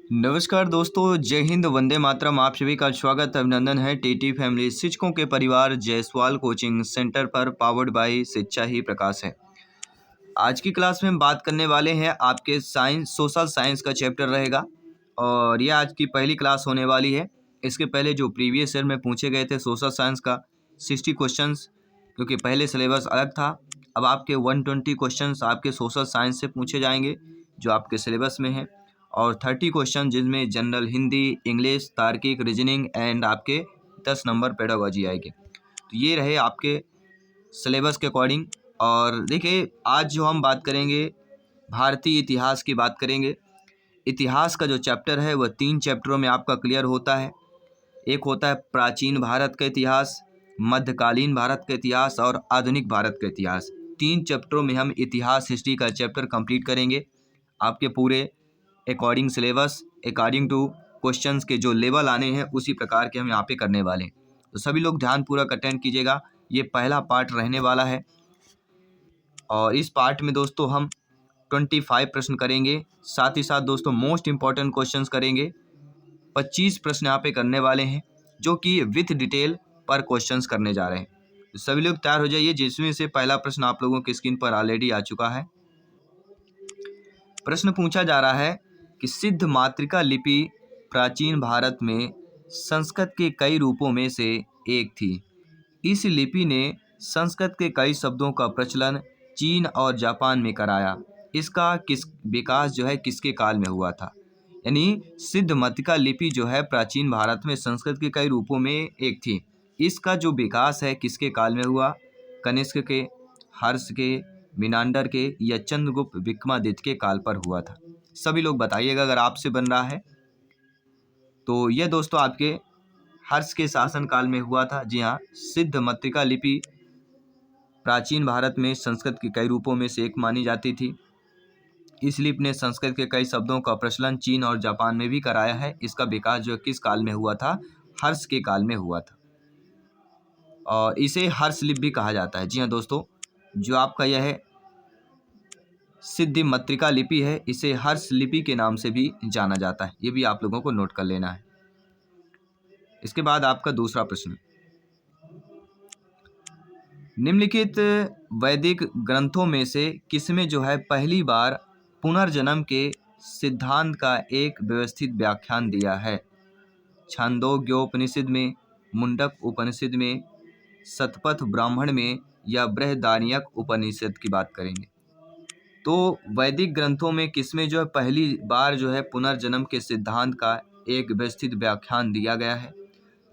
नमस्कार दोस्तों, जय हिंद, वंदे मातरम। आप सभी का स्वागत अभिनंदन है टीटी फैमिली शिक्षकों के परिवार जायसवाल कोचिंग सेंटर पर, पावर्ड बाय शिक्षा ही प्रकाश है। आज की क्लास में हम बात करने वाले हैं आपके सोशल साइंस का चैप्टर रहेगा और यह आज की पहली क्लास होने वाली है। इसके पहले जो प्रीवियस ईयर में पूछे गए थे सोशल साइंस का 60 क्वेश्चंस, क्योंकि पहले सिलेबस अलग था। अब आपके 120 क्वेश्चंस आपके सोशल साइंस से पूछे जाएंगे जो आपके सिलेबस में है, और 30 क्वेश्चन जिनमें जनरल हिंदी, इंग्लिश, तार्किक, रीजनिंग एंड आपके 10 नंबर पेडागोजी आएगी। तो ये रहे आपके सिलेबस के अकॉर्डिंग। और देखिए, आज जो हम बात करेंगे भारतीय इतिहास की बात करेंगे। इतिहास का जो चैप्टर है वह 3 चैप्टरों में आपका क्लियर होता है। एक होता है प्राचीन भारत का इतिहास, मध्यकालीन भारत का इतिहास और आधुनिक भारत का इतिहास। 3 चैप्टरों में हम इतिहास हिस्ट्री का चैप्टर कंप्लीट करेंगे आपके पूरे according syllabus, according two questions के जो लेवल आने हैं उसी प्रकार के हम यहाँ पे करने वाले हैं। तो सभी लोग ध्यानपूर्वक अटेंड कीजिएगा। ये पहला पार्ट रहने वाला है और इस पार्ट में दोस्तों हम 25 प्रश्न करेंगे। साथ ही साथ दोस्तों मोस्ट इम्पॉर्टेंट क्वेश्चंस करेंगे। 25 प्रश्न यहाँ पे करने वाले हैं जो कि विथ डिटेल पर क्वेश्चंस करने जा रहे हैं। तो सभी लोग तैयार हो जाइए, जिसमें से पहला प्रश्न आप लोगों की स्क्रीन पर ऑलरेडी आ चुका है। प्रश्न पूछा जा रहा है कि सिद्ध मातृका लिपि प्राचीन भारत में संस्कृत के कई रूपों में से एक थी। इस लिपि ने संस्कृत के कई शब्दों का प्रचलन चीन और जापान में कराया। इसका विकास जो है किसके काल में हुआ था? यानी सिद्ध मातृका लिपि जो है प्राचीन भारत में संस्कृत के कई रूपों में एक थी। इसका जो विकास है किसके काल में हुआ? कनिष्क के, हर्ष के, मिनांडर के या चंद्रगुप्त विक्रमादित्य के काल पर हुआ था? सभी लोग बताइएगा अगर आपसे बन रहा है तो। यह दोस्तों आपके हर्ष के शासन काल में हुआ था। जी हाँ, सिद्ध मातृका लिपि प्राचीन भारत में संस्कृत के कई रूपों में से एक मानी जाती थी। इस लिपि ने संस्कृत के कई शब्दों का प्रचलन चीन और जापान में भी कराया है। इसका विकास जो किस काल में हुआ था? हर्ष के काल में हुआ था और इसे हर्ष लिपि भी कहा जाता है। जी हाँ दोस्तों, जो आपका यह है सिद्ध मातृका लिपि है, इसे हर्ष लिपि के नाम से भी जाना जाता है। ये भी आप लोगों को नोट कर लेना है। इसके बाद आपका दूसरा प्रश्न, निम्नलिखित वैदिक ग्रंथों में से किसमें जो है पहली बार पुनर्जन्म के सिद्धांत का एक व्यवस्थित व्याख्यान दिया है? छांदोग्योपनिषद में, मुंडक उपनिषद में, शतपथ ब्राह्मण में या बृहदारण्यक उपनिषद की बात करेंगे। तो वैदिक ग्रंथों में किसमें जो है पहली बार जो है पुनर्जन्म के सिद्धांत का एक व्यवस्थित व्याख्यान दिया गया है?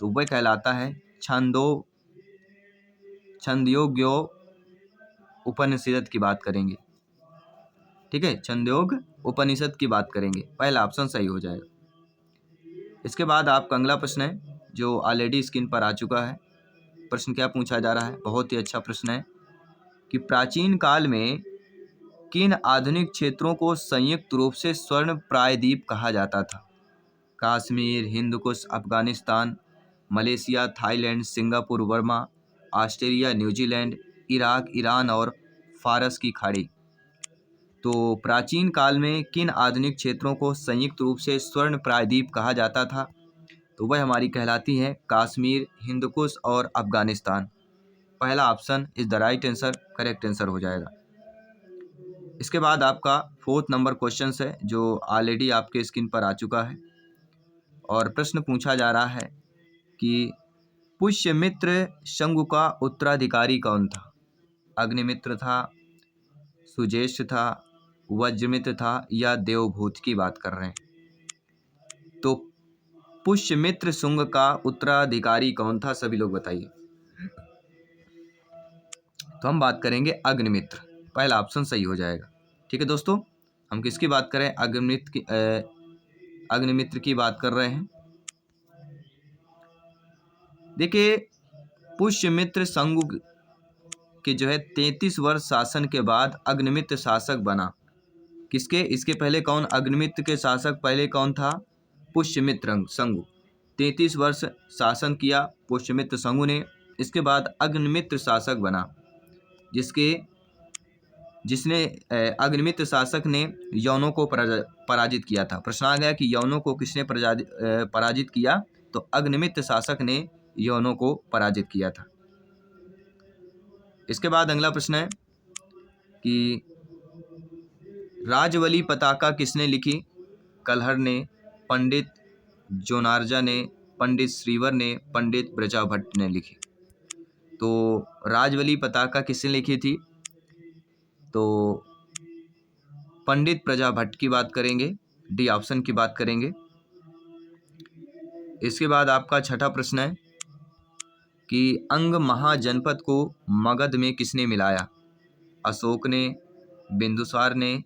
तो वह कहलाता है छंदोग्यो उपनिषद की बात करेंगे। ठीक है, छंदोग उपनिषद की बात करेंगे। पहला ऑप्शन सही हो जाएगा। इसके बाद आपका अगला प्रश्न है जो ऑलरेडी स्क्रीन पर आ चुका है। प्रश्न क्या पूछा जा रहा है? बहुत ही अच्छा प्रश्न है कि प्राचीन काल में किन आधुनिक क्षेत्रों को संयुक्त रूप से स्वर्ण प्रायद्वीप कहा जाता था? Kashmir, Hindu Kush, Afghanistan, Malaysia, Thailand, Singapore, Burma, Australia, New Zealand, Iraq, Iran और फारस की खाड़ी। तो प्राचीन काल में किन आधुनिक क्षेत्रों को संयुक्त रूप से स्वर्ण प्रायद्वीप कहा जाता था? तो वह हमारी कहलाती है कश्मीर, हिंदकुश और अफगानिस्तान। पहला option is the right answer, correct answer हो जाएगा। इसके बाद आपका 4th नंबर क्वेश्चन है जो ऑलरेडी आपके स्क्रीन पर आ चुका है और प्रश्न पूछा जा रहा है कि पुष्यमित्र शंगु का उत्तराधिकारी कौन था? अग्निमित्र था, सुजेश था, वज्रमित्र था या देवभूत की बात कर रहे हैं? तो पुष्यमित्र शुंग का उत्तराधिकारी कौन था? सभी लोग बताइए। तो हम बात करेंगे अग्निमित्र। पहला ऑप्शन सही हो जाएगा। ठीक है दोस्तों, हम किसकी बात करें? अग्निमित्र की बात कर रहे हैं। देखिए, पुष्यमित्र शंगु के जो है 33 वर्ष शासन के बाद अग्निमित्र शासक बना। किसके? इसके पहले कौन? अग्निमित्र के शासक पहले कौन था? पुष्यमित्र शंगु। 33 वर्ष शासन किया पुष्यमित्र शंगु ने। इसके बाद अग्निमित्र शासक बना, जिसके जिसने अग्निमित्र शासक ने यवनों को पराजित किया था। प्रश्न आ गया कि यवनों को किसने पराजित किया, तो अग्निमित्र शासक ने यवनों को पराजित किया था। इसके बाद अगला प्रश्न है कि राजवली पताका किसने लिखी? कलहर ने, पंडित जोनार्जा ने, पंडित श्रीवर ने, पंडित ब्रजाभट्ट ने लिखी। तो राजवली पताका किसने लिखी थी? तो पंडित प्रजाभट्ट की बात करेंगे, डी ऑप्शन की बात करेंगे। इसके बाद आपका छठा प्रश्न है कि अंग महाजनपद को मगध में किसने मिलाया? अशोक ने, बिंदुसार ने,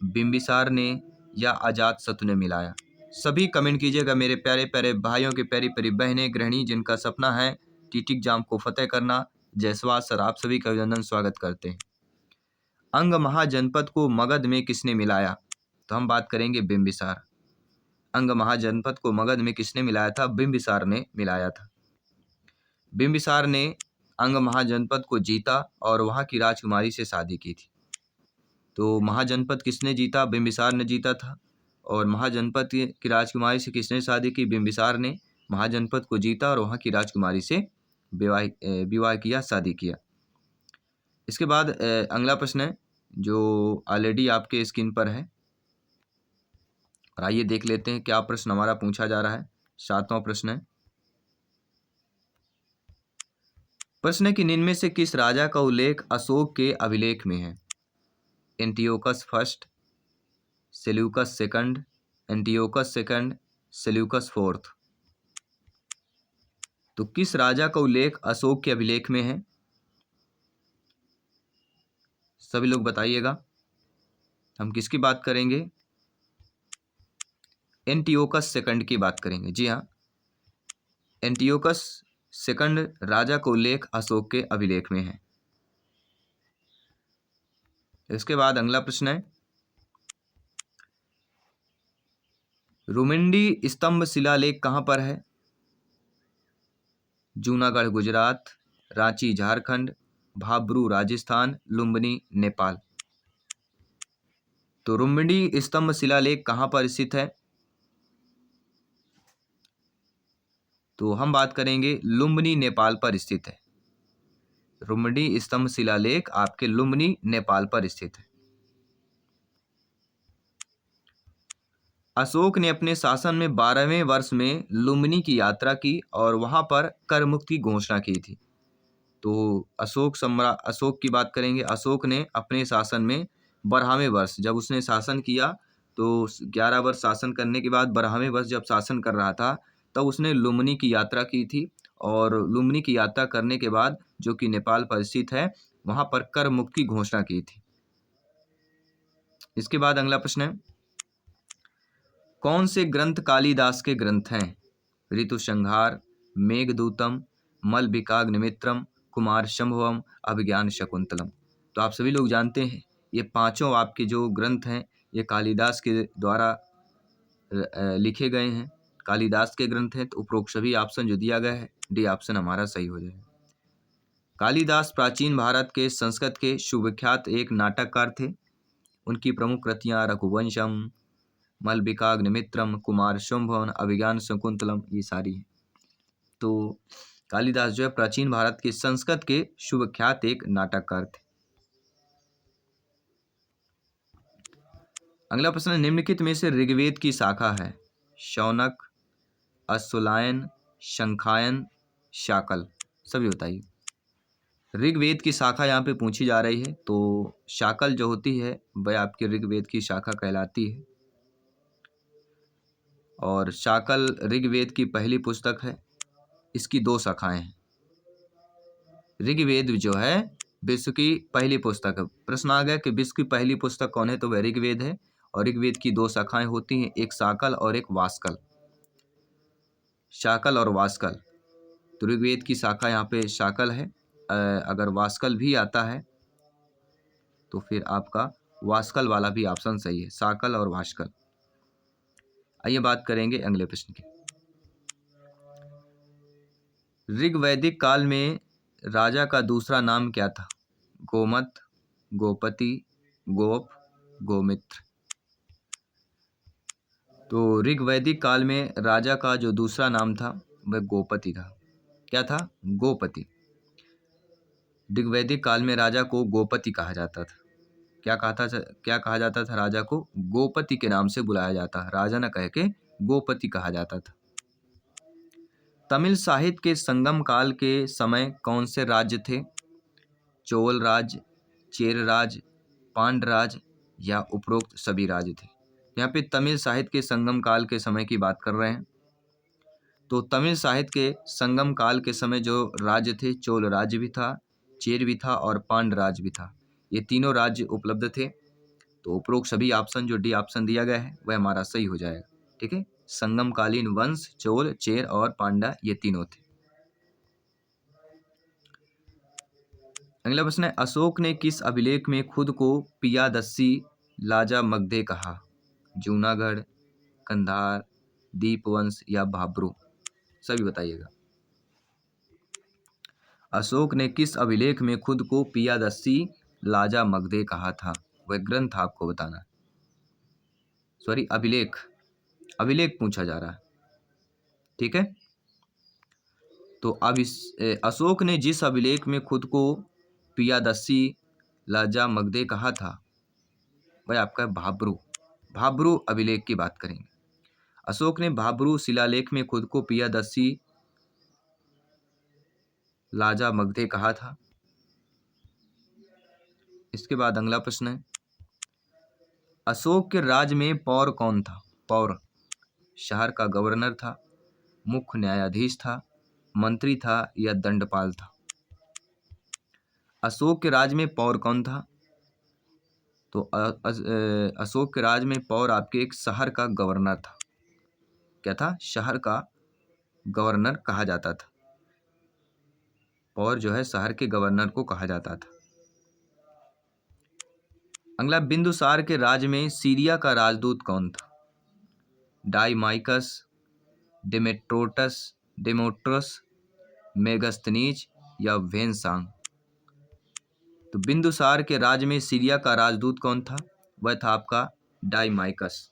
बिंबिसार ने या अजातशत्रु ने मिलाया? सभी कमेंट कीजिएगा मेरे प्यारे प्यारे भाइयों के, प्यारी प्यारी बहनें, गृहिणी जिनका सपना है टीटी एग्जाम को फतेह करना। जायसवाल सर आप सभी का अभिनंदन, स्वागत करते हैं। अंग महाजनपद को मगध में किसने मिलाया? तो हम बात करेंगे बिंबिसार। अंग महाजनपद को मगध में किसने मिलाया था? बिंबिसार ने मिलाया था। बिंबिसार ने अंग महाजनपद को जीता और वहां की राजकुमारी से शादी की थी। तो महाजनपद किसने जीता? बिंबिसार ने जीता था। और महाजनपद की राजकुमारी से किसने शादी की? बिंबिसार ने महाजनपद को जीता और वहां की राजकुमारी से विवाह किया, शादी किया। इसके बाद अगला प्रश्न है जो ऑलरेडी आपके स्क्रीन पर है, और आइए देख लेते हैं क्या प्रश्न हमारा पूछा जा रहा है। 7वां प्रश्न है, प्रश्न है कि निम्न में से किस राजा का उल्लेख अशोक के अभिलेख में है? Antiochus first, Seleucus second, Antiochus second, Seleucus fourth. तो किस राजा का उल्लेख अशोक के अभिलेख में है? सभी लोग बताइएगा। हम किसकी बात करेंगे? एंटियोकस सेकंड की बात करेंगे। जी हाँ, एंटियोकस सेकंड राजा का उल्लेख अशोक के अभिलेख में है। इसके बाद अगला प्रश्न है, रुमिंडी स्तंभ शिलालेख कहां पर है? जूनागढ़ गुजरात, रांची झारखंड, भाबरू राजस्थान, लुम्बिनी नेपाल। तो रुमिंडी स्तंभ शिलालेख कहां पर स्थित है? तो हम बात करेंगे लुम्बिनी नेपाल पर स्थित है। रुमिंडी स्तंभ शिलालेख आपके लुम्बिनी नेपाल पर स्थित है। अशोक ने अपने शासन में 12वें वर्ष में लुम्बिनी की यात्रा की और वहां पर कर मुक्त की घोषणा की थी। तो अशोक की बात करेंगे। अशोक ने अपने शासन में 12वें वर्ष जब उसने शासन किया, तो 11 वर्ष शासन करने के बाद 12वें वर्ष जब शासन कर रहा था, तब उसने लुम्बिनी की यात्रा की थी। और लुम्बिनी की यात्रा करने के बाद, जो कि नेपाल पर स्थित है, वहां पर कर मुक्त की घोषणा की थी। इसके बाद अगला प्रश्न है, कौन से ग्रंथ कालिदास के ग्रंथ हैं? ऋतुसंहार, मेघदूतम, मलविकाग्निमित्रम, कुमार संभवम, अभिज्ञान शकुंतलम। तो आप सभी लोग जानते हैं ये पांचों आपके जो ग्रंथ हैं ये कालिदास के द्वारा लिखे गए हैं, कालिदास के ग्रंथ हैं। तो उपरोक्त सभी ऑप्शन जो दिया गया है, डी ऑप्शन हमारा सही हो जाएगा। कालिदास प्राचीन भारत के संस्कृत के सुविख्यात एक नाटककार थे। उनकी प्रमुख कृतियां रघुवंशम, मलविकाग्निमित्रम, कुमार संभवन, अभिज्ञान शकुंतलम, ये सारी हैं। तो कालिदास जो है प्राचीन भारत के संस्कृत के सुविख्यात एक नाटककार थे। अगला प्रश्न, निम्नलिखित में से ऋग्वेद की शाखा है? शौनक, अश्वलायन, शंखायन, शाकल। सभी बताइए। ऋग्वेद की शाखा यहाँ पे पूछी जा रही है, तो शाकल जो होती है वह आपकी ऋग्वेद की शाखा कहलाती है। और शाकल ऋग्वेद की पहली पुस्तक है। इसकी 2 शाखाएं हैं। ऋग्वेद जो है विश्व की पहली पुस्तक है। प्रश्न आ गया कि विश्व की पहली पुस्तक कौन है? तो वह ऋग्वेद है। और ऋग्वेद की 2 शाखाएं होती हैं, एक शाकल और एक वास्कल। शाकल और वास्कल। तो ऋग्वेद की शाखा यहाँ पे शाकल है। अगर वास्कल भी आता है तो फिर आपका वास्कल वाला भी ऑप्शन सही है, शाकल और वास्कल। आइए बात करेंगे अगले प्रश्न की। ऋग्वैदिक काल में राजा का दूसरा नाम क्या था? गोमत, गोपति, गोप, गोमित्र। तो ऋग्वैदिक काल में राजा का जो दूसरा नाम था वह गोपति था। क्या था? गोपति। ऋग्वैदिक काल में राजा को गोपति कहा जाता था। क्या कहा जाता था राजा को? गोपति के नाम से बुलाया जाता। राजा न कह के गोपति कहा जाता था। तमिल साहित्य के संगम काल के समय कौन से राज्य थे? चोल राज, चेर राज, पांड्य राज या उपरोक्त सभी राज्य थे। यहाँ पे तमिल साहित्य के संगम काल के समय की बात कर रहे हैं। तो तमिल साहित्य के संगम काल के समय जो राज्य थे, चोल राज्य भी था, चेर भी था और पांड्य राज्य भी था। ये तीनों राज्य उपलब्ध थे। तो उपरोक्त सभी ऑप्शन जो डी ऑप्शन दिया गया है वह हमारा सही हो जाएगा। ठीक है, संगमकालीन वंश चोल, चेर और पांड्या ये तीनों थे। अगला प्रश्न है, अशोक ने किस अभिलेख में खुद को पियादस्सी लाजा मगधे कहा? जूनागढ़, कंधार, दीपवंश या भाब्रू? सभी बताइएगा। अशोक ने किस अभिलेख में खुद को पियादस्सी लाजा मगधे कहा था? वह ग्रंथ आपको बताना। सॉरी, अभिलेख पूछा जा रहा है। ठीक है, तो अब अशोक ने जिस अभिलेख में खुद को पियादस्सी लाजा मगधे कहा था वह आपका भाब्रू अभिलेख की बात करेंगे। अशोक ने भाब्रू शिलालेख में खुद को पियादस्सी लाजा मगधे कहा था। इसके बाद अगला प्रश्न है, अशोक के राज में पौर कौन था? पौर शहर का गवर्नर था, मुख्य न्यायाधीश था, मंत्री था या दंडपाल था? अशोक के राज में पौर कौन था? तो अशोक के राज में पौर आपके एक शहर का गवर्नर था। क्या था? शहर का गवर्नर कहा जाता था। पौर जो है शहर के गवर्नर को कहा जाता था। अगला, बिंदुसार के राज में सीरिया का राजदूत कौन था? डाईमाइकस, डेमेट्रोस, मेगस्थनीज या वेनसांग? तो बिंदुसार के राज में सीरिया का राजदूत कौन था? वह था आपका डाईमाइकस।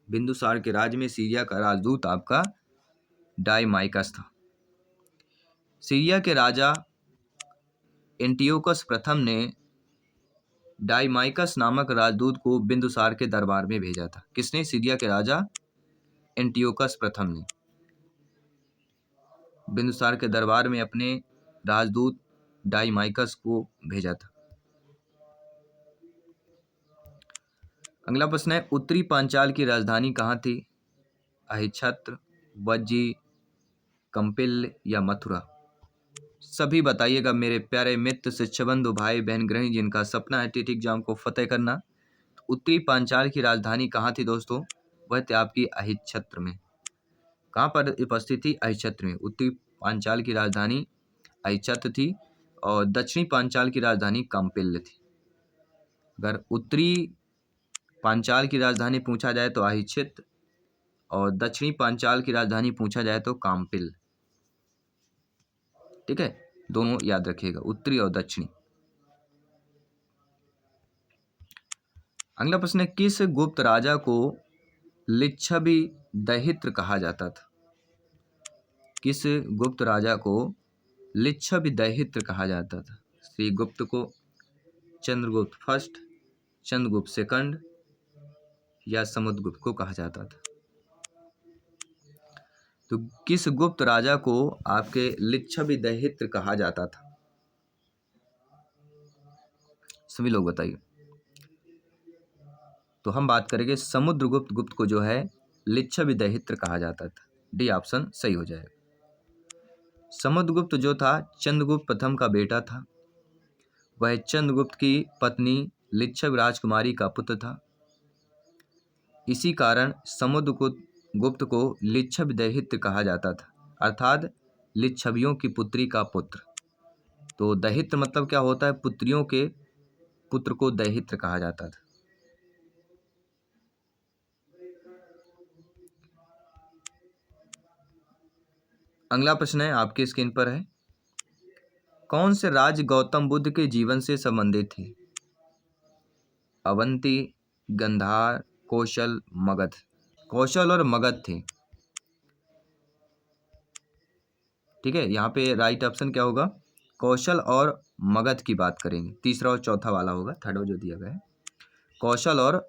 बिंदुसार के राज में सीरिया का राजदूत आपका डाईमाइकस था। सीरिया के राजा एंटियोकस प्रथम ने डाईमाइकस नामक राजदूत को बिंदुसार के दरबार में भेजा था। किसने? सीरिया के राजा एंटियोकस प्रथम ने बिंदुसार के दरबार में अपने राजदूत डाईमाइकस को भेजा था। अगला प्रश्न है, उत्तरी पांचाल की राजधानी कहाँ थी? अहिच्छत्र, वज्जी, कंपिल या मथुरा? सभी बताइएगा मेरे प्यारे मित्र, शिक्षा बंधु, भाई बहन, गृहिणी जिनका सपना है टीटी एग्जाम को फतेह करना। उत्तरी पांचाल की राजधानी कहाँ थी दोस्तों? वह थी आपकी अहिच्छत्र में। कहाँ पर उपस्थित थी? अहिच्छत्र में। उत्तरी पांचाल की राजधानी अहिच्छत्र थी और दक्षिणी पांचाल की राजधानी कंपिल थी। अगर उत्तरी पांचाल की राजधानी पूछा जाए तो अहिच्छत्र और दक्षिणी पांचाल की राजधानी पूछा जाए तो काम्पिल। ठीक है, दोनों याद रखिएगा, उत्तरी और दक्षिणी। अगला प्रश्न है, किस गुप्त राजा को लिच्छवी दहित्र कहा जाता था? किस गुप्त राजा को लिच्छवी दहित्र कहा जाता था? श्री गुप्त को, चंद्रगुप्त फर्स्ट, चंद्रगुप्त सेकंड या समुद्रगुप्त को कहा जाता था? तो किस गुप्त राजा को आपके लिच्छवी दहित्र कहा जाता था? सभी लोग बताइए। तो हम बात करेंगे समुद्रगुप्त गुप्त को जो है लिच्छवी दहित्र कहा जाता था। डी ऑप्शन सही हो जाएगा। समुद्रगुप्त जो था चंद्रगुप्त प्रथम का बेटा था। वह चंद्रगुप्त की पत्नी लिच्छवी राजकुमारी का पुत्र था। इसी कारण समुद्रगुप्त को लिच्छवी दहित्र कहा जाता था, अर्थात लिच्छवियों की पुत्री का पुत्र। तो दहित्र मतलब क्या होता है? पुत्रियों के पुत्र को दहित्र कहा जाता था। अगला प्रश्न है आपके स्क्रीन पर है, कौन से राज्य गौतम बुद्ध के जीवन से संबंधित थे? अवंती, गंधार, कौशल, मगध। कौशल और मगध थे। ठीक है, यहाँ पे राइट ऑप्शन क्या होगा? कौशल और मगध की बात करेंगे। तीसरा और चौथा वाला होगा, थर्ड जो दिया गया है कौशल और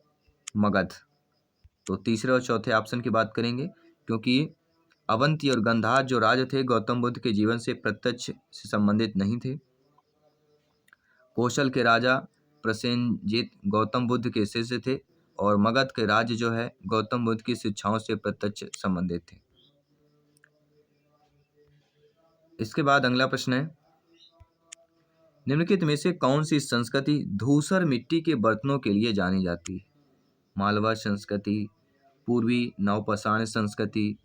मगध। तो तीसरे और चौथे ऑप्शन की बात करेंगे, क्योंकि अवंती और गंधार जो राज थे गौतम बुद्ध के जीवन से प्रत्यक्ष से संबंधित नहीं थे। कौशल के राजा प्रसेनजित गौतम बुद्ध के शिष्य थे और मगध के राज्य जो है गौतम बुद्ध की शिक्षाओं से प्रत्यक्ष संबंधित थे। इसके बाद अगला प्रश्न है, निम्नलिखित में से कौन सी संस्कृति धूसर मिट्टी के बर्तनों के लिए जानी जाती है? मालवा संस्कृति, पूर्वी नवपाषाण संस्कृति,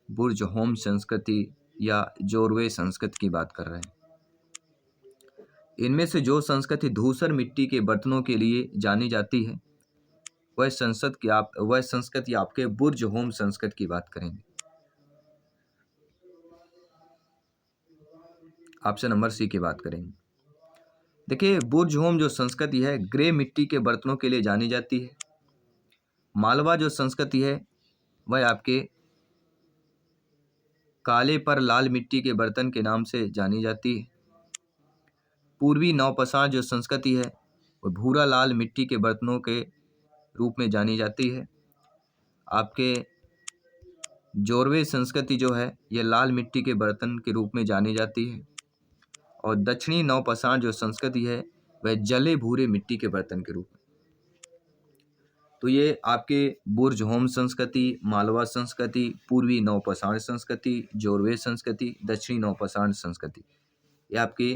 बुर्ज होम संस्कृति या जोरवे संस्कृति की बात कर रहे हैं। इनमें से जो संस्कृति धूसर मिट्टी के बर्तनों के लिए जानी जाती है वह संस्कृति आपके बुर्ज होम संस्कृति की बात करेंगे। ऑप्शन नंबर सी की बात करेंगे। देखिए, बुर्ज होम जो संस्कृति है ग्रे मिट्टी के बर्तनों के लिए जानी जाती है। मालवा जो संस्कृति है वह आपके काले पर लाल मिट्टी के बर्तन के नाम से जानी जाती है। पूर्वी नवपाषाण जो संस्कृति है वह भूरा लाल मिट्टी के बर्तनों के रूप में जानी जाती है। आपके जोरवे संस्कृति जो है यह लाल मिट्टी के बर्तन के रूप में जानी जाती है। और दक्षिणी नवपाषाण जो संस्कृति है वह जले भूरे मिट्टी के बर्तन के रूप में। तो ये आपके बुर्ज होम संस्कृति, मालवा संस्कृति, पूर्वी नवपाषाण संस्कृति, जोरवे संस्कृति, दक्षिणी नवपाषाण संस्कृति, ये आपकी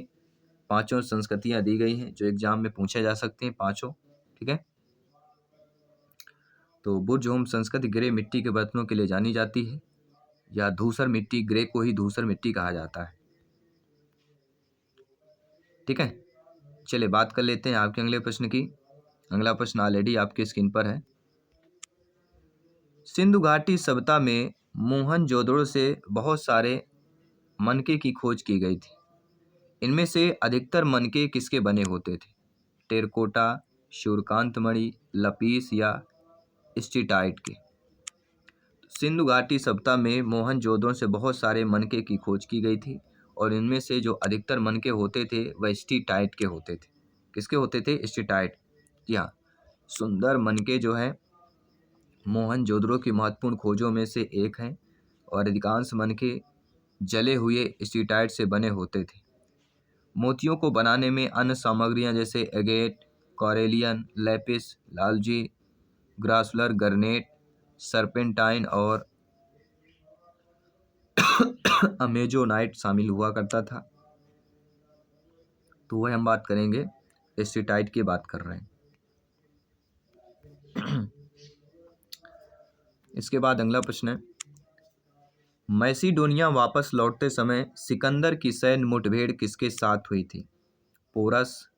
पांचों संस्कृतियां दी गई हैं जो एग्जाम में पूछे जा सकते हैं पांचों। ठीक है, तो बुर्ज होम संस्कृति ग्रे मिट्टी के बर्तनों के लिए जानी जाती है, या धूसर मिट्टी, ग्रे को ही धूसर मिट्टी कहा जाता है। ठीक है, चलिए बात कर लेते हैं आपके अगले प्रश्न की। अगला प्रश्न ऑलरेडी आपकी स्क्रीन पर है। सिंधु घाटी सभ्यता में मोहनजोदड़ो से बहुत सारे मनके की खोज की गई थी। इनमें से अधिकतर मनके किसके बने होते थे? टेरकोटा, सूर्यकांत मणि, लपीस या स्टीटाइट के? सिंधु घाटी सभ्यता में मोहनजोदड़ो से बहुत सारे मनके की खोज की गई थी और इनमें से जो अधिकतर मनके होते थे वह स्टीटाइट के होते थे। किसके होते थे? स्टीटाइट। जी हाँ, सुंदर मनके जो है मोहनजोदड़ो की महत्वपूर्ण खोजों में से एक हैं और अधिकांश मनके जले हुए स्टीटाइट से बने होते थे। मोतियों को बनाने में अन्य सामग्रियां जैसे एगेट, कॉरेलियन, लैपिस लाजुली, ग्रासुलर, गर्नेट, सर्पेंटाइन और अमेजोनाइट शामिल हुआ करता था। तो वह हम बात करेंगे स्टीटाइट की बात कर रहे हैं। इसके बाद अगला प्रश्न है, मैसिडोनिया वापस लौटते समय सिकंदर की सैन्य मुठभेड़ किसके साथ हुई थी? पोरस,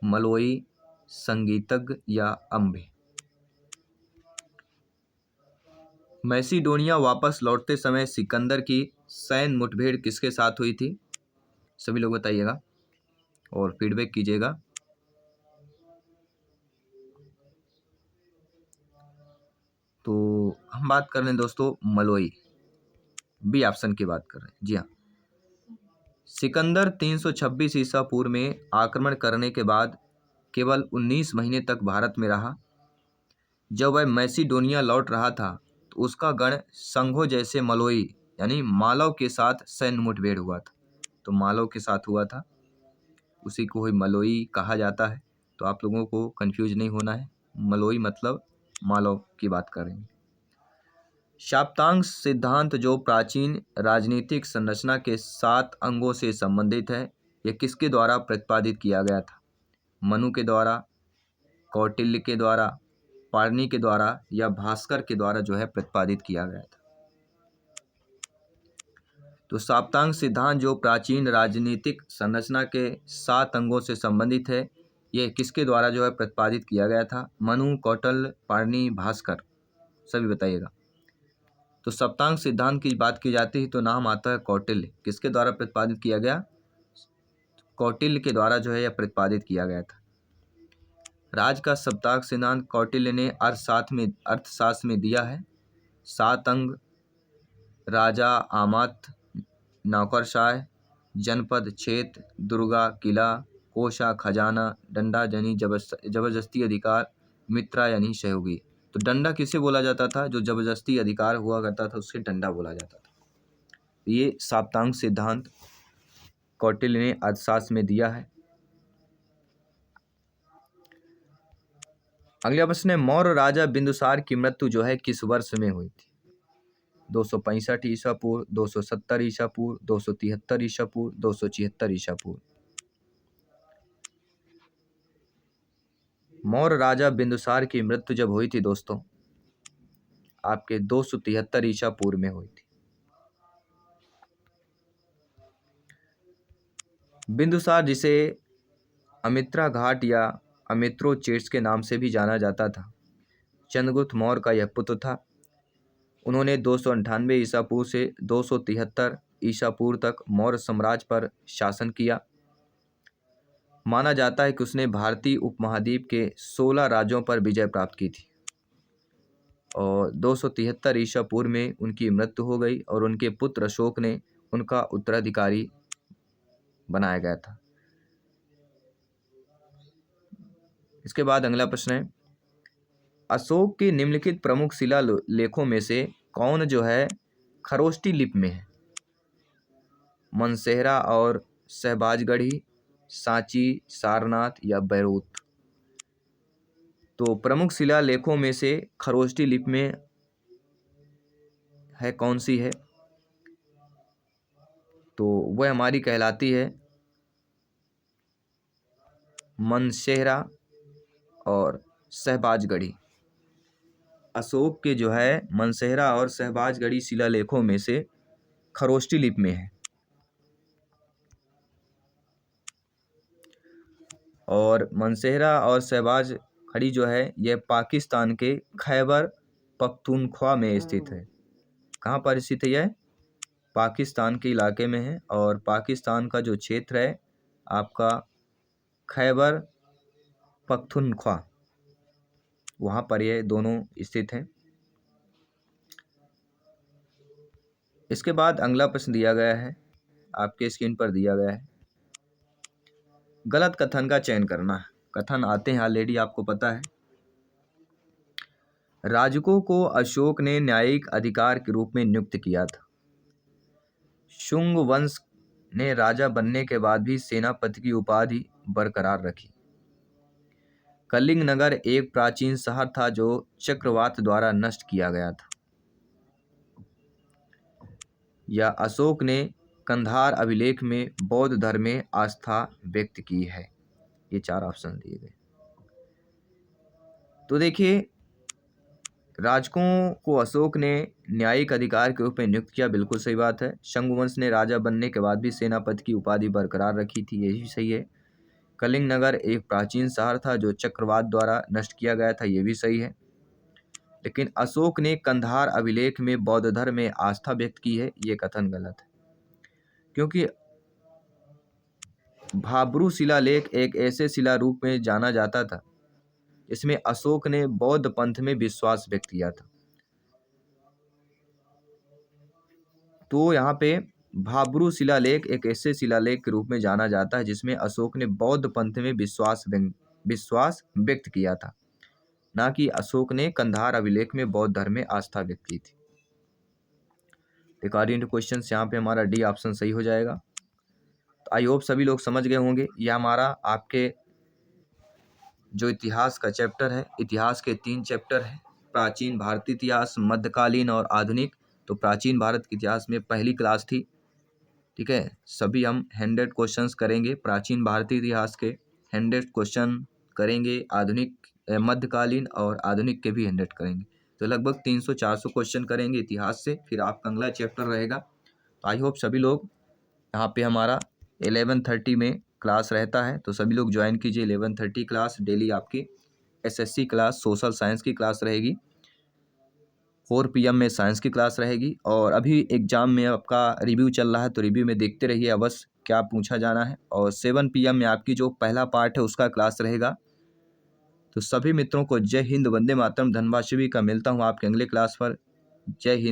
मलोई, संगीतज्ञ या अम्बे? मैसिडोनिया वापस लौटते समय सिकंदर की सैन्य मुठभेड़ किसके साथ हुई थी? सभी लोग बताइएगा और फीडबैक कीजिएगा। तो हम बात कर रहे हैं दोस्तों मलोई, बी ऑप्शन की बात कर रहे हैं। जी हाँ, सिकंदर 326 ईसा पूर्व में आक्रमण करने के बाद केवल 19 महीने तक भारत में रहा। जब वह मैसिडोनिया लौट रहा था तो उसका गण संघों जैसे मलोई यानी मालव के साथ सैन्य मुठभेड़ हुआ था। तो मालव के साथ हुआ था, उसी को ही मलोई कहा जाता है। तो आप लोगों को कंफ्यूज नहीं होना है, मलोई मतलब मालव की बात कर रहे हैं। शाप्तांग सिद्धांत जो प्राचीन राजनीतिक संरचना के 7 अंगों से संबंधित है, यह किसके द्वारा प्रतिपादित किया गया था? मनु के द्वारा, कौटिल्य के द्वारा, पाणिनि के द्वारा या भास्कर के द्वारा जो है प्रतिपादित किया गया था? तो शाप्तांग सिद्धांत जो प्राचीन राजनीतिक संरचना के 7 अंगों से संबंधित है, यह किसके द्वारा जो है प्रतिपादित किया गया था? मनु, कौटिल्य, पाणिनि, भास्कर? सभी बताइएगा। तो सप्तांग सिद्धांत की बात की जाती है तो नाम आता है कौटिल्य। किसके द्वारा प्रतिपादित किया गया? कौटिल्य के द्वारा जो है यह प्रतिपादित किया गया था। राज का सप्ताह सिद्धांत कौटिल्य ने अर्थशास्त्र में दिया है। 7 अंग, राजा, आमात्य, नौकरशाह, जनपद, क्षेत्र, दुर्गा, किला, कोषा, खजाना, डंडा यानी जबरदस्ती अधिकार, मित्रा यानी सहयोगी। तो डंडा किसे बोला जाता था? जो जबरदस्ती अधिकार हुआ करता था उससे डंडा बोला जाता था। ये सप्तांग सिद्धांत कौटिल्य ने अर्थशास्त्र में दिया है। अगला प्रश्न है, मौर्य राजा बिंदुसार की मृत्यु जो है किस वर्ष में हुई थी? 265 ईसा पूर्व, 270 ईसा पूर्व, 273 ईसा पूर्व, 276 ईसा पूर्व। मौर्य राजा बिंदुसार की मृत्यु जब हुई थी दोस्तों, आपके 273 ईसा पूर्व में हुई थी। बिंदुसार, जिसे अमित्रा घाट या अमित्रोचेट्स के नाम से भी जाना जाता था, चंद्रगुप्त मौर्य का यह पुत्र था। उन्होंने 298 ईसा पूर्व से 273 ईसा पूर्व तक मौर्य साम्राज्य पर शासन किया। माना जाता है कि उसने भारतीय उपमहाद्वीप के 16 राज्यों पर विजय प्राप्त की थी और 273 ईसा पूर्व में उनकी मृत्यु हो गई और उनके पुत्र अशोक ने उनका उत्तराधिकारी बनाया गया था। इसके बाद अगला प्रश्न है, अशोक के निम्नलिखित प्रमुख शिलालेखों में से कौन जो है खरोष्टी लिपि में है? मनसेहरा और शहबाजगढ़ी, सांची, सारनाथ या बैरूत? तो प्रमुख शिलालेखों में से खरोष्टी लिपि में है कौन सी है? तो वह हमारी कहलाती है मनसेहरा और शहबाजगढ़ी। अशोक के जो है मनसेहरा और शहबाजगढ़ी शिलालेखों में से खरोष्टी लिपि में है। और मनसेहरा और शहबाजगढ़ी जो है यह पाकिस्तान के खैबर पख्तूनख्वा में स्थित है। कहाँ पर स्थित है यह? पाकिस्तान के इलाके में है और पाकिस्तान का जो क्षेत्र है आपका खैबर पख्तूनख्वा, वहाँ पर ये दोनों स्थित हैं। इसके बाद अगला प्रश्न दिया गया है, आपके स्क्रीन पर दिया गया है, गलत कथन का चयन करना है। कथन आते हैं ऑलरेडी, आपको पता है। राजकों को अशोक ने न्यायिक अधिकार के रूप में नियुक्त किया था। शुंग वंश ने राजा बनने के बाद भी सेनापति की उपाधि बरकरार रखी। कलिंग नगर एक प्राचीन शहर था जो चक्रवात द्वारा नष्ट किया गया था। या अशोक ने कंधार अभिलेख में बौद्ध धर्म में आस्था व्यक्त की है। ये 4 ऑप्शन दिए गए। तो देखिए, राजकों को अशोक ने न्यायिक अधिकार के रूप में नियुक्त किया, बिल्कुल सही बात है। शंगु वंश ने राजा बनने के बाद भी सेनापति की उपाधि बरकरार रखी थी, यही सही है। कलिंग नगर एक प्राचीन शहर था जो चक्रवात द्वारा नष्ट किया गया था, ये भी सही है। लेकिन अशोक ने कंधार अभिलेख में बौद्ध धर्म में आस्था व्यक्त की है, ये कथन गलत है। क्योंकि भाब्रू शिलालेख एक ऐसे शिला रूप में जाना जाता था इसमें अशोक ने बौद्ध पंथ में विश्वास व्यक्त किया था। तो यहाँ पे भाब्रू शिलालेख एक ऐसे शिलालेख के रूप में जाना जाता है जिसमें अशोक ने बौद्ध पंथ में विश्वास व्यक्त किया था, ना कि अशोक ने कंधार अभिलेख में बौद्ध धर्म में आस्था व्यक्त की थी। अकॉर्डिंग टू क्वेश्चन यहाँ पे हमारा डी ऑप्शन सही हो जाएगा। तो आई होप सभी लोग समझ गए होंगे। यह हमारा आपके जो इतिहास का चैप्टर है, इतिहास के 3 चैप्टर हैं, प्राचीन भारतीय इतिहास, मध्यकालीन और आधुनिक। तो प्राचीन भारत के इतिहास में पहली क्लास थी, ठीक है। सभी हम 100 क्वेश्चंस करेंगे, प्राचीन भारतीय इतिहास के 100 क्वेश्चन करेंगे, आधुनिक मध्यकालीन और आधुनिक के भी 100 करेंगे। तो लगभग 300-400 क्वेश्चन करेंगे इतिहास से, फिर आपका अगला चैप्टर रहेगा। तो आई होप सभी लोग, यहाँ पे हमारा 11:30 में क्लास रहता है, तो सभी लोग ज्वाइन कीजिए 11:30 क्लास। डेली आपकी एसएससी क्लास, सोशल साइंस की क्लास रहेगी। 4 PM में साइंस की क्लास रहेगी। और अभी एग्जाम में आपका रिव्यू चल रहा है, तो रिव्यू में देखते रहिए अवश्य क्या पूछा जाना है। और 7 PM में आपकी जो पहला पार्ट है उसका क्लास रहेगा। तो सभी मित्रों को जय हिंद, वंदे मातरम, धन्यवाद सभी का। मिलता हूँ आपके अगले क्लास पर। जय हिंद।